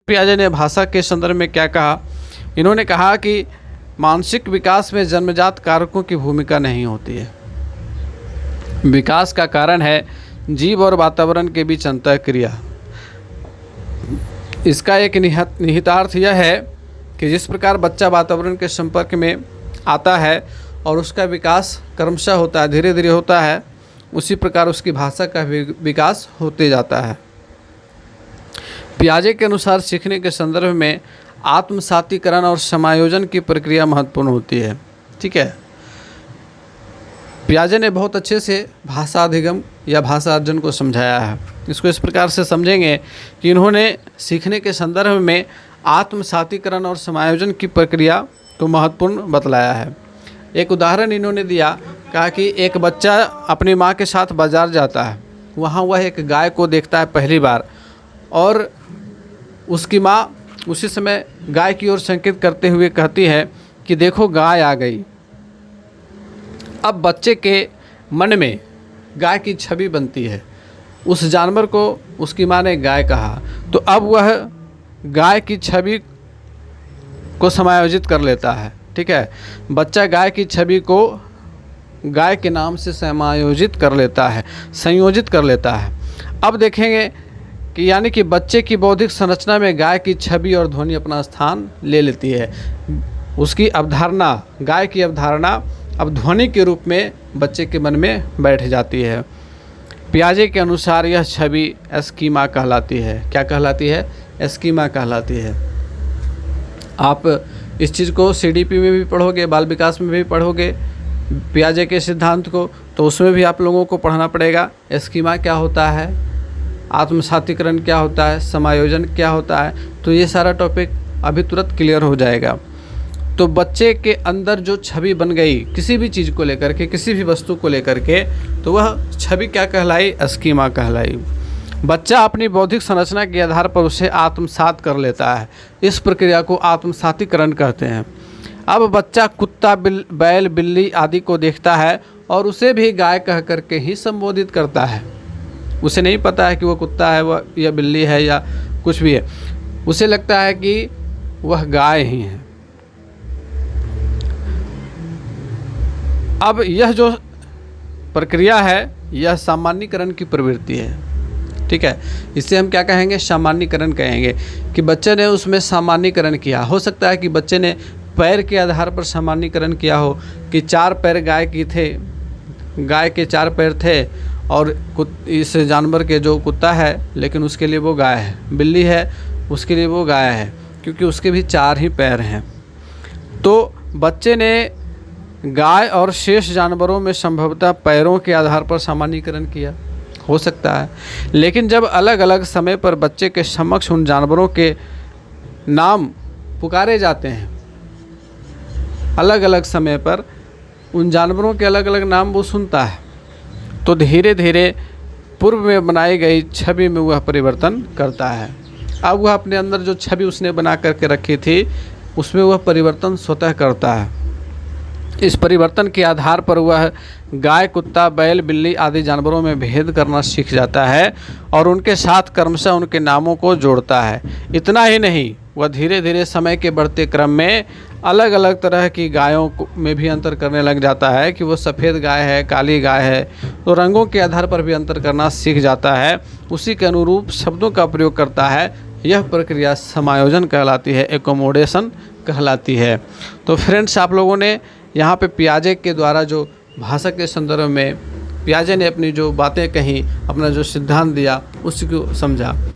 पियाजे ने भाषा के संदर्भ में क्या कहा? इन्होंने कहा कि मानसिक विकास में जन्मजात कारकों की भूमिका नहीं होती है। विकास का कारण है जीव और वातावरण के बीच अंतःक्रिया। इसका एक निहितार्थ यह है कि जिस प्रकार बच्चा वातावरण के संपर्क में आता है और उसका विकास क्रमशः होता है, धीरे धीरे होता है, उसी प्रकार उसकी भाषा का विकास होते जाता है। पियाजे के अनुसार सीखने के संदर्भ में आत्मसातीकरण और समायोजन की प्रक्रिया महत्वपूर्ण होती है। ठीक है, पियाजे ने बहुत अच्छे से भाषा अधिगम या भाषा अर्जन को समझाया है। इसको इस प्रकार से समझेंगे कि इन्होंने सीखने के संदर्भ में आत्मसातीकरण और समायोजन की प्रक्रिया को महत्वपूर्ण बतलाया है। एक उदाहरण इन्होंने दिया, कहा कि एक बच्चा अपनी माँ के साथ बाज़ार जाता है। वहाँ वह एक गाय को देखता है पहली बार और उसकी माँ उसी समय गाय की ओर संकेत करते हुए कहती है कि देखो गाय आ गई। अब बच्चे के मन में गाय की छवि बनती है। उस जानवर को उसकी माँ ने गाय कहा, तो अब वह गाय की छवि को समायोजित कर लेता है। ठीक है, बच्चा गाय की छवि को गाय के नाम से समायोजित कर लेता है, संयोजित कर लेता है। अब देखेंगे कि यानी कि बच्चे की बौद्धिक संरचना में गाय की छवि और ध्वनि अपना स्थान ले लेती है। उसकी अवधारणा, गाय की अवधारणा अब ध्वनि के रूप में बच्चे के मन में बैठ जाती है। पियाजे के अनुसार यह छवि एस्कीमा कहलाती है। क्या कहलाती है? एस्कीमा कहलाती है। आप इस चीज़ को सीडीपी में भी पढ़ोगे, बाल विकास में भी पढ़ोगे पियाजे के सिद्धांत को, तो उसमें भी आप लोगों को पढ़ना पड़ेगा। एस्कीमा क्या होता है, आत्मसातीकरण क्या होता है, समायोजन क्या होता है, तो ये सारा टॉपिक अभी तुरंत क्लियर हो जाएगा। तो बच्चे के अंदर जो छवि बन गई किसी भी चीज़ को लेकर के, किसी भी वस्तु को लेकर के, तो वह छवि क्या कहलाई? एस्कीमा कहलाई। बच्चा अपनी बौद्धिक संरचना के आधार पर उसे आत्मसात कर लेता है। इस प्रक्रिया को आत्मसातीकरण कहते हैं। अब बच्चा कुत्ता, बैल, बिल्ली आदि को देखता है और उसे भी गाय कह करके ही संबोधित करता है। उसे नहीं पता है कि वो कुत्ता है वह या बिल्ली है या कुछ भी है, उसे लगता है कि वह गाय ही है। अब यह जो प्रक्रिया है यह सामान्यीकरण की प्रवृत्ति है। ठीक है, इसे हम क्या कहेंगे? सामान्यीकरण कहेंगे कि बच्चे ने उसमें सामान्यीकरण किया। हो सकता है कि बच्चे ने पैर के आधार पर सामान्यीकरण किया हो कि 4 पैर गाय की थे, गाय के 4 पैर थे और इस जानवर के जो कुत्ता है लेकिन उसके लिए वो गाय है, बिल्ली है उसके लिए वो गाय है, क्योंकि उसके भी 4 ही पैर हैं। तो बच्चे ने गाय और शेष जानवरों में संभवतः पैरों के आधार पर सामान्यीकरण किया, हो सकता है। लेकिन जब अलग अलग समय पर बच्चे के समक्ष उन जानवरों के नाम पुकारे जाते हैं, अलग अलग समय पर उन जानवरों के अलग अलग नाम वो सुनता है, तो धीरे धीरे पूर्व में बनाई गई छवि में वह परिवर्तन करता है। अब वह अपने अंदर जो छवि उसने बना करके रखी थी उसमें वह परिवर्तन स्वतः करता है। इस परिवर्तन के आधार पर वह गाय, कुत्ता, बैल, बिल्ली आदि जानवरों में भेद करना सीख जाता है और उनके साथ क्रमशः उनके नामों को जोड़ता है। इतना ही नहीं, वह धीरे धीरे समय के बढ़ते क्रम में अलग अलग तरह की गायों में भी अंतर करने लग जाता है कि वो सफ़ेद गाय है, काली गाय है, तो रंगों के आधार पर भी अंतर करना सीख जाता है। उसी के अनुरूप शब्दों का प्रयोग करता है। यह प्रक्रिया समायोजन कहलाती है, एकोमोडेशन कहलाती है। तो फ्रेंड्स, आप लोगों ने यहाँ पे पियाजे के द्वारा जो भाषा के संदर्भ में पियाजे ने अपनी जो बातें कही, अपना जो सिद्धांत दिया, उसको समझा।